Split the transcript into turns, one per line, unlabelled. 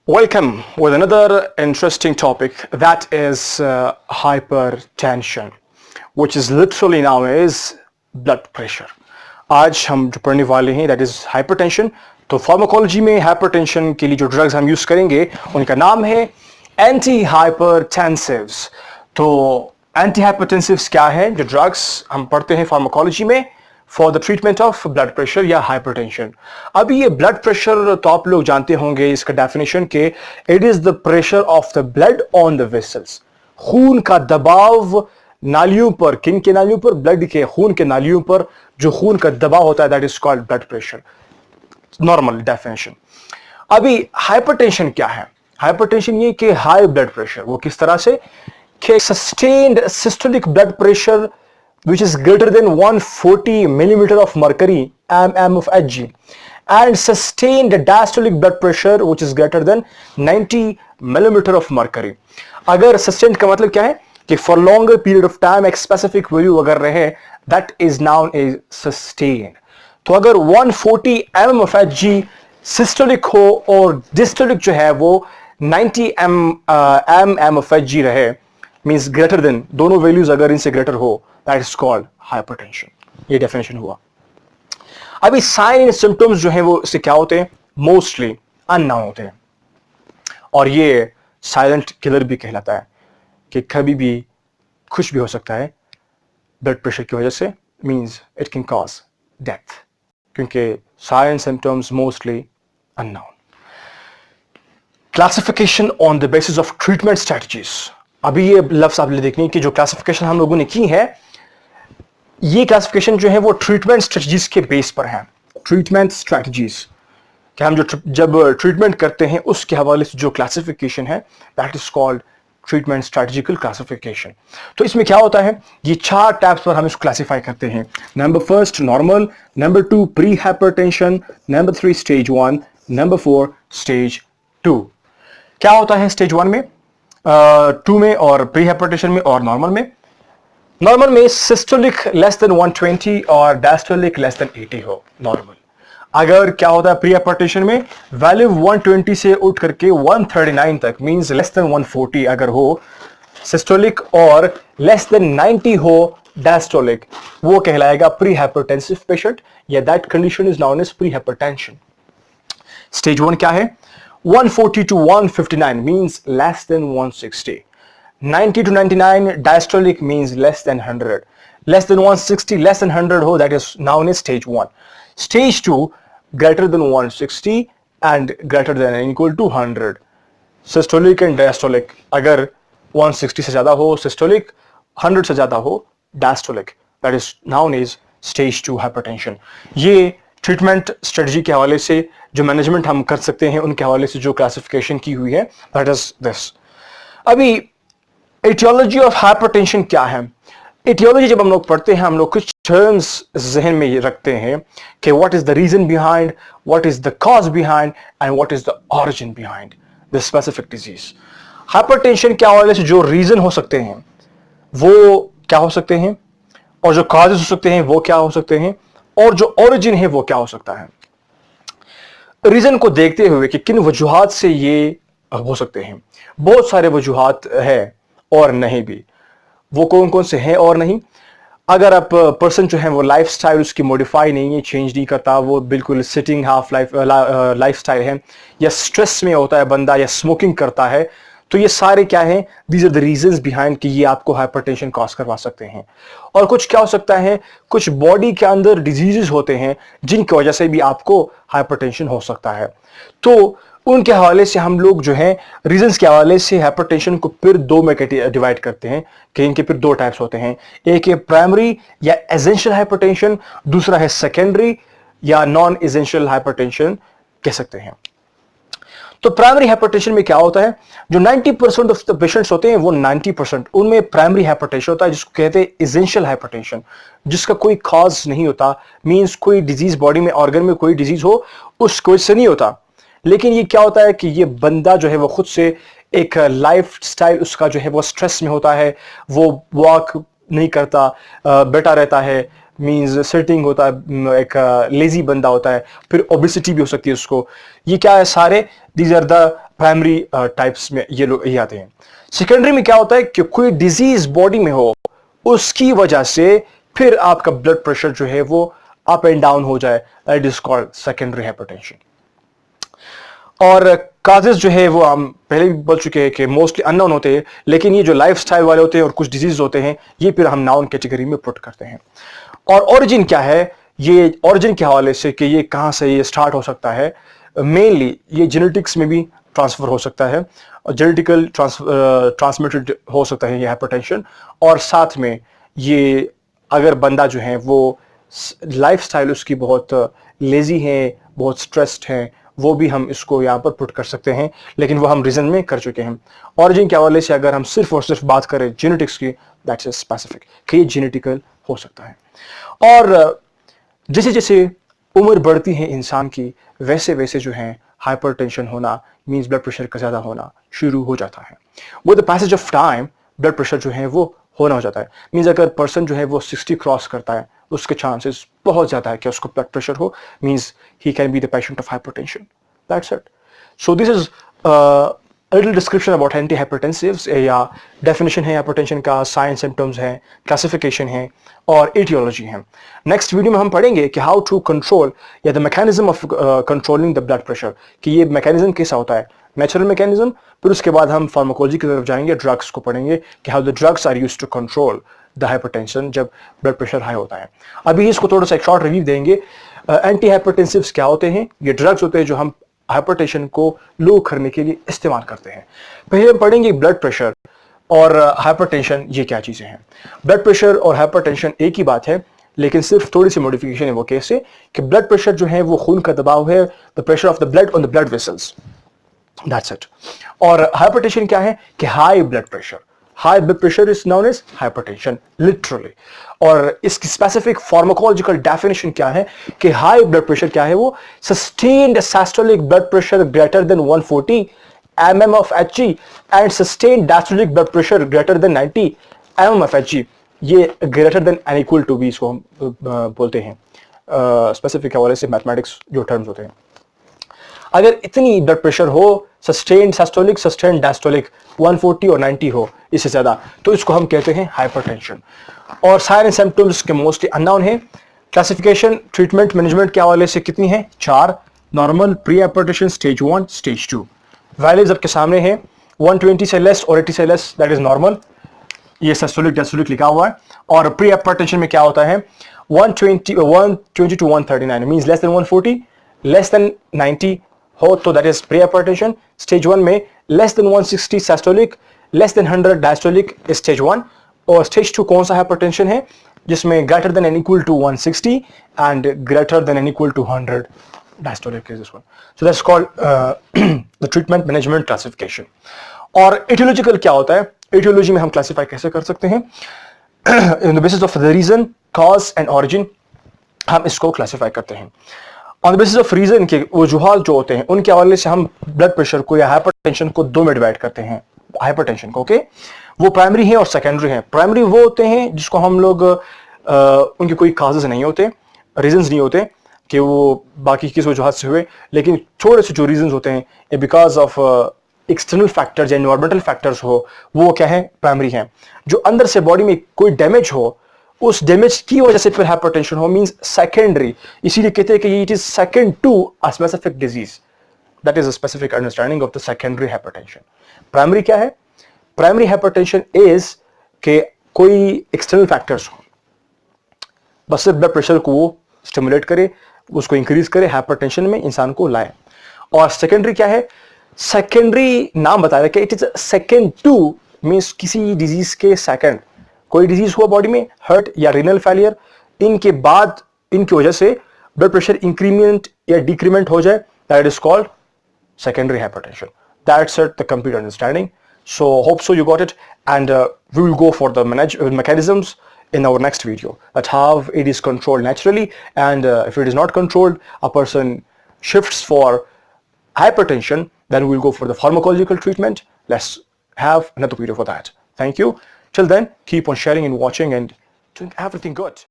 Welcome with another interesting topic that is hypertension, which is literally now is blood pressure. आज हम जो पढ़ने वाले हैं that is hypertension. तो फार्माकोलॉजी में हाइपरटेंशन के लिए जो ड्रग्स हम यूज करेंगे उनका नाम है एंटी हाइपरटेंसिव्स. तो एंटी हाइपरटेंसिव्स क्या है? जो ड्रग्स हम पढ़ते हैं फार्माकोलॉजी में for the treatment of blood pressure या हाइपरटेंशन. अभी ये ब्लड प्रेशर तो आप लोग जानते होंगे इसका डेफिनेशन के it is the pressure of the blood on the vessels. खून का दबाव नालियों पर, किन के नालियों पर? ब्लड के, खून के नालियों पर जो खून का दबाव होता है that is called blood pressure. Normal definition. अभी हाइपरटेंशन क्या है? हाइपरटेंशन ये कि हाई ब्लड प्रेशर. वो किस तरह से? कि sustained systolic blood pressure which is greater than 140 millimeter of mercury mm of Hg and sustained diastolic blood pressure which is greater than 90 millimeter of mercury. अगर sustained का मतलब क्या है कि for longer period of time एक specific value अगर रहे that is known as sustained. तो अगर 140 mm of Hg systolic हो और diastolic जो है वो 90 mm of Hg रहे means greater than, दोनों values अगर इनसे greater हो that is called hypertension. ये definition हुआ. अभी साइन एंड सिम्टम्स जो हैं वो इससे क्या होते हैं? मोस्टली अननोन होते हैं और ये साइलेंट किलर भी कहलाता है कि कभी भी कुछ भी हो सकता है ब्लड प्रेशर की वजह से. Means it can cause death क्योंकि sign symptoms mostly unknown. Classification on the basis of treatment strategies. अभी ये लफ्ज आपने देखनी कि जो क्लासिफिकेशन हम लोगों ने की है ये क्लासिफिकेशन जो है वो ट्रीटमेंट स्ट्रेटजीज के बेस पर है. ट्रीटमेंट स्ट्रेटजीज कि हम जब ट्रीटमेंट करते हैं उसके हवाले से जो क्लासिफिकेशन है that is called treatment strategical classification. तो इसमें क्या होता है? ये 4 टाइप्स पर हम इसको क्लासिफाई करते हैं. Number first normal, number 2 pre hypertension, number 3 stage 1, number 4 stage 2. क्या होता है स्टेज 1 में, 2 में और प्री हाइपरटेंशन में और नॉर्मल में? नॉर्मल में सिस्टोलिक लेस देन 120 और डायस्टोलिक लेस देन 80 हो नॉर्मल. अगर क्या होता है प्री हाइपरटेंशन में? वैल्यू 120 से उठ करके 139 तक मींस लेस देन 140 अगर हो सिस्टोलिक और लेस देन 90 हो डायस्टोलिक, वो कहलाएगा प्री हाइपरटेंसिव पेशेंट या that condition is known as pre hypertension. Stage 1 क्या है? 140 to 159 means less than 160. 90 to 99 diastolic means less than 100. Less than 160, less than 100 ho, that is known as stage 1. Stage 2 greater than 160 and greater than and equal to 100. Systolic and diastolic अगर 160 से ज़्यादा हो systolic, 100 से ज़्यादा हो diastolic, that is known as stage 2 hypertension. ये treatment strategy के हवाले से जो मैनेजमेंट हम कर सकते हैं उनके हवाले से जो क्लासिफिकेशन की हुई है दैट इज दिस. अभी एटियोलॉजी ऑफ हाइपरटेंशन क्या है? एटियोलॉजी जब हम लोग पढ़ते हैं हम लोग कुछ टर्म्स जहन में रखते हैं कि what is the reason behind, what is the cause behind and what is the origin behind the specific disease. Hypertension के हवाले से जो रीजन हो सकते हैं वो क्या हो सकते हैं और जो कॉजेज हो सकते हैं वो क्या हो सकते हैं और जो ओरिजिन है वो क्या हो सकता है. रीजन को देखते हुए कि किन वजूहात से ये हो सकते हैं. बहुत सारे वजूहात है और नहीं भी. वो कौन कौन से हैं और नहीं? अगर आप पर्सन जो है वो लाइफस्टाइल उसकी मॉडिफाई नहीं है, चेंज नहीं करता, वो बिल्कुल सिटिंग हाफ लाइफस्टाइल है, या स्ट्रेस में होता है बंदा, या स्मोकिंग करता है, तो ये सारे क्या हैं? These are the reasons behind कि ये आपको हाइपरटेंशन कॉज करवा सकते हैं. और कुछ क्या हो सकता है? कुछ बॉडी के अंदर डिजीजेस होते हैं जिनकी वजह से भी आपको हाइपरटेंशन हो सकता है. तो उनके हवाले से हम लोग जो है रीजंस के हवाले से हाइपरटेंशन को फिर 2 में डिवाइड करते हैं कि इनके फिर 2 टाइप्स होते हैं. एक है प्राइमरी या एसेंशियल हाइपरटेंशन, दूसरा है सेकेंडरी या नॉन एसेंशियल हाइपरटेंशन कह सकते हैं. तो प्राइमरी हाइपरटेंशन में क्या होता है? जो 90% ऑफ द पेशेंट्स होते हैं वो 90% उनमें प्राइमरी हाइपरटेंशन होता है जिसको कहते हैं एसेंशियल हाइपरटेंशन, जिसका कोई कॉज नहीं होता. मींस कोई डिजीज बॉडी में, ऑर्गन में कोई डिजीज हो उसको इससे नहीं होता, लेकिन ये क्या होता है कि ये बंदा जो है वो खुद से एक लाइफ स्टाइल उसका जो है वो स्ट्रेस में होता है, वो वॉक नहीं करता, बैठा रहता है, मीन्स सिटिंग होता है, एक लेजी बंदा होता है, फिर ओबेसिटी भी हो सकती है उसको। ये क्या है, सारे these are the primary types में ये लोग ये आते हैं। सेकेंडरी में क्या होता है कि कोई डिजीज बॉडी में हो, उसकी वजह से फिर आपका ब्लड प्रेशर जो है वो अप एंड डाउन हो जाए, that is called secondary hypertension. और काजेस जो है वो हम पहले भी बोल चुके हैं कि मोस्टली अननोन होते हैं, लेकिन ये जो लाइफस्टाइल वाले होते हैं और कुछ डिजीज होते हैं, ये फिर हम नाउन कैटेगरी में पुट करते हैं। और ओरिजिन क्या है, ये ओरिजिन के हवाले से कि ये कहां से ये स्टार्ट हो सकता है, मेनली ये जेनेटिक्स में भी ट्रांसफर हो सकता है, और जेनेटिकल ट्रांसमिटेड हो सकता है ये हाइपरटेंशन। और साथ में ये अगर बंदा जो है वो लाइफस्टाइल उसकी बहुत लेजी है, बहुत स्ट्रेस्ड है, वो भी हम इसको यहाँ पर पुट कर सकते हैं, लेकिन वो हम रीजन में कर चुके हैं। ओरिजिन के हवाले से अगर हम सिर्फ और सिर्फ बात करें जेनेटिक्स की, दैट्स ए स्पेसिफिक कि ये जेनेटिकल हो सकता है। और जैसे जैसे उम्र बढ़ती है इंसान की, वैसे वैसे जो है हाइपरटेंशन होना मींस ब्लड प्रेशर का ज्यादा होना शुरू हो जाता है। With the passage of time blood pressure जो है वो होना हो जाता है। मींस अगर पर्सन जो है वो 60 क्रॉस करता है, उसके चांसेस बहुत ज्यादा है कि उसको ब्लड प्रेशर हो, means he can be the patient of hypertension. That's it. So this is a little description about antihypertensives, या definition है hypertension का, signs symptoms है, classification है और etiology है। नेक्स्ट वीडियो में हम पढ़ेंगे कि how to control या the mechanism of controlling the blood pressure, कि ये mechanism कैसा होता है, natural mechanism। फिर उसके बाद हम फार्माकोलॉजी की तरफ जाएंगे, ड्रग्स को पढ़ेंगे कि how the drugs are used to control the hypertension जब ब्लड प्रेशर हाई होता है। अभी इसको थोड़ा सा एक शॉर्ट रिव्यू देंगे। एंटी हाइपरटेंसिव्स क्या होते हैं, ये ड्रग्स होते हैं जो हम हाइपरटेंशन को लो करने के लिए इस्तेमाल करते हैं। पहले हम पढ़ेंगे ब्लड प्रेशर और हाइपरटेंशन ये क्या चीजें हैं। ब्लड प्रेशर और हाइपरटेंशन एक ही बात है, लेकिन सिर्फ थोड़ी सी मॉडिफिकेशन है। वो कैसे कि ब्लड प्रेशर जो है वो खून का दबाव है, the pressure of the blood on the blood vessels, that's it. और हाइपरटेंशन क्या है कि high blood pressure, high blood pressure is known as hypertension literally. और इसकी स्पेसिफिक फार्माकोलॉजिकल डेफिनेशन क्या है कि हाई ब्लड प्रेशर क्या है, वो sustained systolic blood pressure greater than 140 mm of Hg and sustained diastolic blood pressure greater than 90 mm of Hg। ये greater than and equal to भी इसको हम बोलते हैं स्पेसिफिक हवाले से मैथमेटिक्स जो टर्म्स होते हैं। अगर इतनी ब्लड प्रेशर हो, सस्टेन्ड सिस्टोलिक, सस्टेन्ड डायस्टोलिक 140 और 90 हो, इससे ज्यादा, तो इसको हम कहते हैं हाइपरटेंशन। और साइन एंड सिम्टम्स के मोस्टली अननोन है। क्लासिफिकेशन ट्रीटमेंट मैनेजमेंट के हवाले से कितनी है, 4। Normal, pre hypertension, stage 1, stage 2। Values आपके सामने है, 120 से लेस और 80 से लेस दैट इज नॉर्मल, ये सिस्टोलिक डायस्टोलिक लिखा हुआ है। और प्री हाइपरटेंशन में क्या होता है, 120 to 139 means less than 140, less than 90 हो तो that is pre hypertension. Stage 1 में less than 160 systolic, less than 100 diastolic stage 1। और स्टेज 2 कौन सा हाइपरटेंशन है, जिसमें greater than and equal to 160 and greater than and equal to 100 diastolic is this one. So that's called the treatment management classification. और etiological क्या होता है, aetiology में हम क्लासिफाई कैसे कर सकते हैं, in the basis of the reason, cause and origin हम इसको क्लासिफाई करते हैं। On the basis of reason के वजूहात जो होते हैं उनके हवाले से हम ब्लड प्रेशर को या हाइपरटेंशन को दो में डिवाइड करते हैं। हाइपरटेंशन को, ओके, वो प्राइमरी है और सेकेंडरी है। प्राइमरी वो होते हैं जिसको हम लोग उनके कोई काजेस नहीं होते, रीजंस नहीं होते कि वो बाकी किस वजूहात से हुए, लेकिन थोड़े से जो रीजंस होते हैं बिकॉज ऑफ एक्सटर्नल फैक्टर्स या एनवायरमेंटल फैक्टर्स हो, वो क्या है, प्राइमरी है। जो अंदर से बॉडी में कोई डैमेज हो, उस डैमेज की वजह से फिर हाइपरटेंशन हो, मींस सेकेंडरी। इसीलिए कहते हैं कि it is second to a specific disease, that is a specific understanding of the secondary hypertension. Primary क्या है, प्राइमरी हाइपरटेंशन इज के कोई एक्सटर्नल फैक्टर्स हो, बस सिर्फ ब्लड प्रेशर को वो स्टिमुलेट करे, उसको इंक्रीज करे, हाइपरटेंशन में इंसान को लाए। और सेकेंडरी क्या है, सेकेंडरी नाम बता रहा है कि it is second to, means किसी डिजीज के सेकेंड, कोई डिजीज हुआ बॉडी में, हार्ट या रीनल फेलियर, इनके बाद इनकी वजह से ब्लड प्रेशर इंक्रीमेंट या डिक्रीमेंट हो जाए, that is called secondary hypertension. That's it, the complete understanding. So hope so you got it, and we will go for the mechanisms in our next video, that how it is controlled naturally, and if it is not controlled, a person shifts for hypertension, then we'll go for the pharmacological treatment. Let's have another video for that. Thank you. Till then, keep on sharing and watching and doing everything good.